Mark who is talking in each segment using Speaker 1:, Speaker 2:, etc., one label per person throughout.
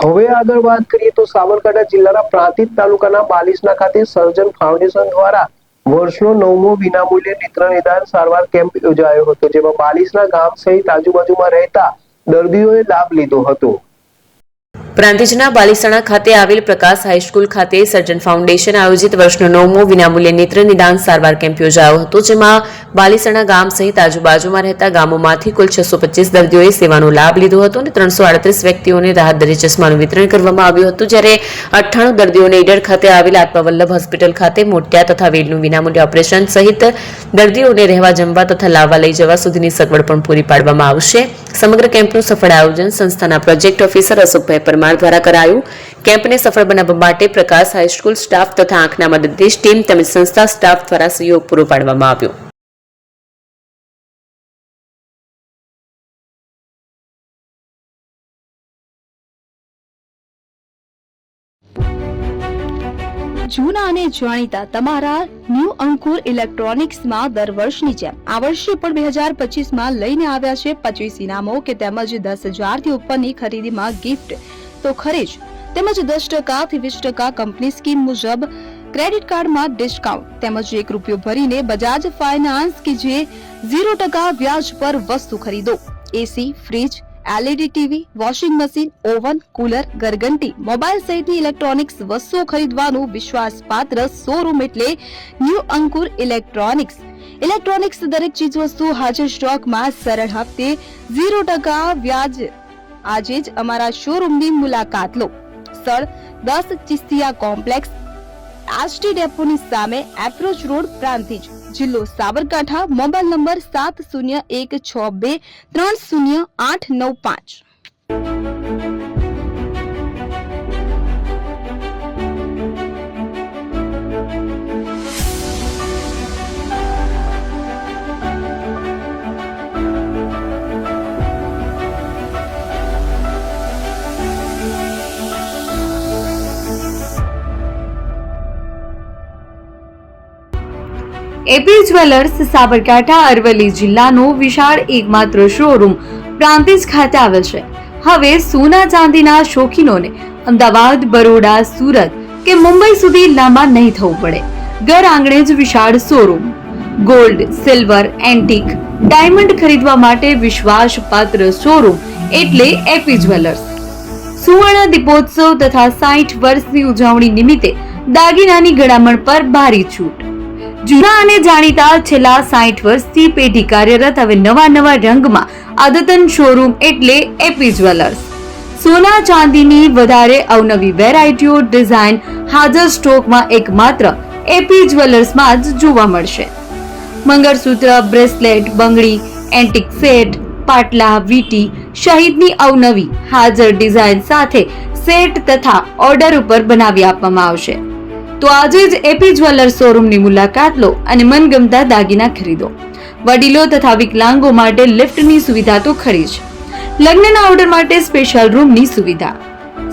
Speaker 1: હવે આગળ વાત કરીએ તો સાબરકાંઠા જિલ્લાના પ્રાંતિજ તાલુકાના બાલીસના ખાતે સર્જન ફાઉન્ડેશન દ્વારા વર્ષનો 9મો વિનામૂલ્યે નેત્ર નિદાન સારવાર કેમ્પ યોજાયો હતો, જેમાં બાલીસના ગામ સહિત આજુબાજુમાં રહેતા દર્દીઓએ લાભ લીધો હતો।
Speaker 2: પ્રાંતિજના બાલીસણા ખાતે આવેલ પ્રકાશ હાઈસ્કૂલ ખાતે સર્જન ફાઉન્ડેશન આયોજિત વર્ષનો 9મો વિનામૂલ્યે નેત્ર નિદાન સારવાર કેમ્પ યોજાયો હતો, જેમાં બાલીસણા ગામ સહિત આજુબાજુમાં રહેતા ગામોમાંથી કુલ 625 દર્દીઓએ સેવાનો લાભ લીધો હતો અને 338 વ્યક્તિઓને રાહત દરે ચશ્માનું વિતરણ કરવામાં આવ્યું હતું, જ્યારે 98 દર્દીઓને ઈડર ખાતે આવેલ આત્મવલ્લભ હોસ્પિટલ ખાતે મોતિયા તથા વેલનું વિનામૂલ્ય ઓપરેશન સહિત દર્દીઓને રહેવા, જમવા તથા લાવવા લઈ જવા સુધીની સગવડ પણ પૂરી પાડવામાં આવશે। સમગ્ર કેમ્પનું સફળ આયોજન સંસ્થાના પ્રોજેક્ટ ઓફિસર અશોકભાઈ પરમાર દ્વારા કરાયું। કેમ્પને સફળ બનાવવા માટે પ્રકાશ હાઈસ્કૂલ સ્ટાફ તથા આંખના મદદનીશ ટીમ તેમજ સંસ્થા સ્ટાફ દ્વારા સહયોગ પૂરો પાડવામાં આવ્યો।
Speaker 3: જૂના અને જાણીતા તમારા ન્યૂ અંકુર ઇલેક્ટ્રોનિક્સમાં દર વર્ષની જેમ આ વર્ષે પણ 2025માં લઈને આવ્યા છે 25 ઇનામો કે તેમજ 10,000 થી ઉપરની ખરીદીમાં ગિફ્ટ તો ખરીદ તેમજ 10% થી 20% કંપની સ્કીમ મુજબ ક્રેડિટ કાર્ડમાં ડિસ્કાઉન્ટ તેમજ ₹1 ભરીને બજાજ ફાઇનાન્સ કે જે 0% વ્યાજ પર વસ્તુ ખરીદો। AC, fridge, LED TV, washing machine, oven, cooler, ગરગંટી, મોબાઈલ સહિતની ઇલેક્ટ્રોનિક્સ વસ્તુઓ ખરીદવાનું વિશ્વાસપાત્ર શોરૂમ એટલે ન્યૂ અંકુર ઇલેક્ટ્રોનિક્સ। ઇલેક્ટ્રોનિક્સ દરેક ચીજ વસ્તુ હાજર સ્ટોકમાં સરળ હપ્તે 0% વ્યાજ। આજે જ અમારા શોરૂમની મુલાકાત લો। સ્થળ 10 ચિસ્તિયા કોમ્પ્લેક્સ, આરટી ડેપોની સામે, એપ્રોચ રોડ, પ્રાંતિજ, જિલ્લો Sabarkantha. Mobile number 7016230895।
Speaker 4: AP jewellers Sabarkantha Aravalli જિલ્લાનો વિશાળ એકમાત્ર શોરૂમ પ્રાંતિજ ખાતે આવેલ છે। હવે સોના ચાંદીના શોખીનોને અમદાવાદ, બરોડા, સુરત કે મુંબઈ સુધી લાંબા નહીં થવું પડે। ઘર આંગણે જ વિશાળ showroom. Gold, silver, antique, diamond ખરીદવા માટે વિશ્વાસપાત્ર શોરૂમ એટલે એપી જ્વેલર્સ। સુવર્ણ દીપોત્સવ તથા 60 વર્ષની ઉજવણી નિમિત્તે દાગીનાની ગળામણ પર ભારી છૂટ। જૂના અને જાણીતા છેલ્લા 60 વર્ષથી પેઢી કાર્યરત હવે નવા રંગમાં અદ્યતન શોરૂમ એટલે એપી જ્વેલર્સ। સોના ચાંદીની વધારે અવનવી વેરાયટીઓ, ડિઝાઇન હાજર સ્ટોકમાં એકમાત્ર એપી જ્વેલર્સમાં જ જોવા મળશે। મંગળસૂત્ર, બ્રેસલેટ, બંગડી, એન્ટિક સેટ, પાટલા, વીટી સહિતની અવનવી હાજર ડિઝાઇન સાથે સેટ તથા ઓર્ડર ઉપર બનાવી આપવામાં આવશે। તો આજે જ એપી જ્વેલર્સ શોરૂમની મુલાકાત લો અને મનગમતા દાગીના ખરીદો। વડીલો તથા વિકલાંગો માટે લિફ્ટની સુવિધા તો ખરી જ, લગ્નના ઓર્ડર માટે સ્પેશિયલ રૂમની સુવિધા।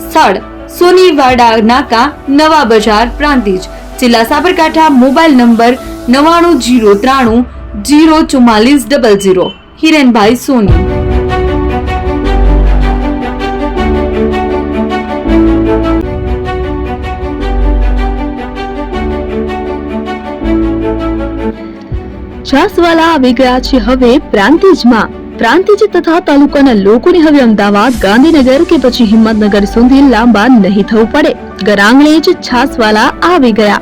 Speaker 4: સ્થળ સોનીવાડા નાકા, નવા બજાર, પ્રાંતિજ, જિલ્લા સાબરકાંઠા। Mobile number 9903004400। હિરેનભાઈ સોની।
Speaker 3: છાસવાલા આવી ગયા છે હવે પ્રાંતિજમાં। પ્રાંતિજ તથા તાલુકાના લોકોને હવે અમદાવાદ, ગાંધીનગર કે પછી હિંમતનગર સુધી લાંબા નહીં થવું પડે। ઘર આંગણે જ છાસવાલા આવી ગયા।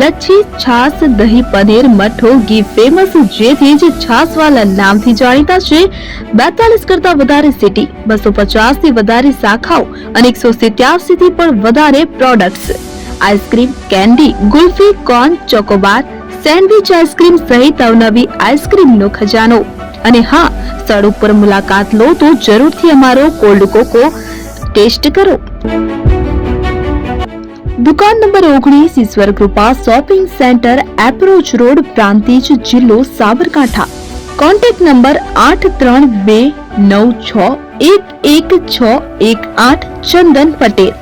Speaker 3: લચ્છી, છાસ, દહીં, પનીર, મઠો, ઘી ફેમસ, જેથી જ છાસવાલા નામથી જાણીતા છે। 42 કરતા વધારે સિટી, 250 થી વધારે શાખાઓ અને 187 થી પણ વધારે products. Ice cream, candy, kulfi, corn, Chocobar, sandwich ice cream સહિત અવનવી આઈસ્ક્રીમનો ખજાનો। અને હા, સ્થળ ઉપર મુલાકાત લો તો જરૂરથી અમારો કોલ્ડ કોકો ટેસ્ટ કરો। દુકાન નંબર 19, Ishwar Krupa shopping centre, approach road, Prantij, જિલ્લો સાબરકાંઠા। Contact number 8329611618। ચંદન પટેલ।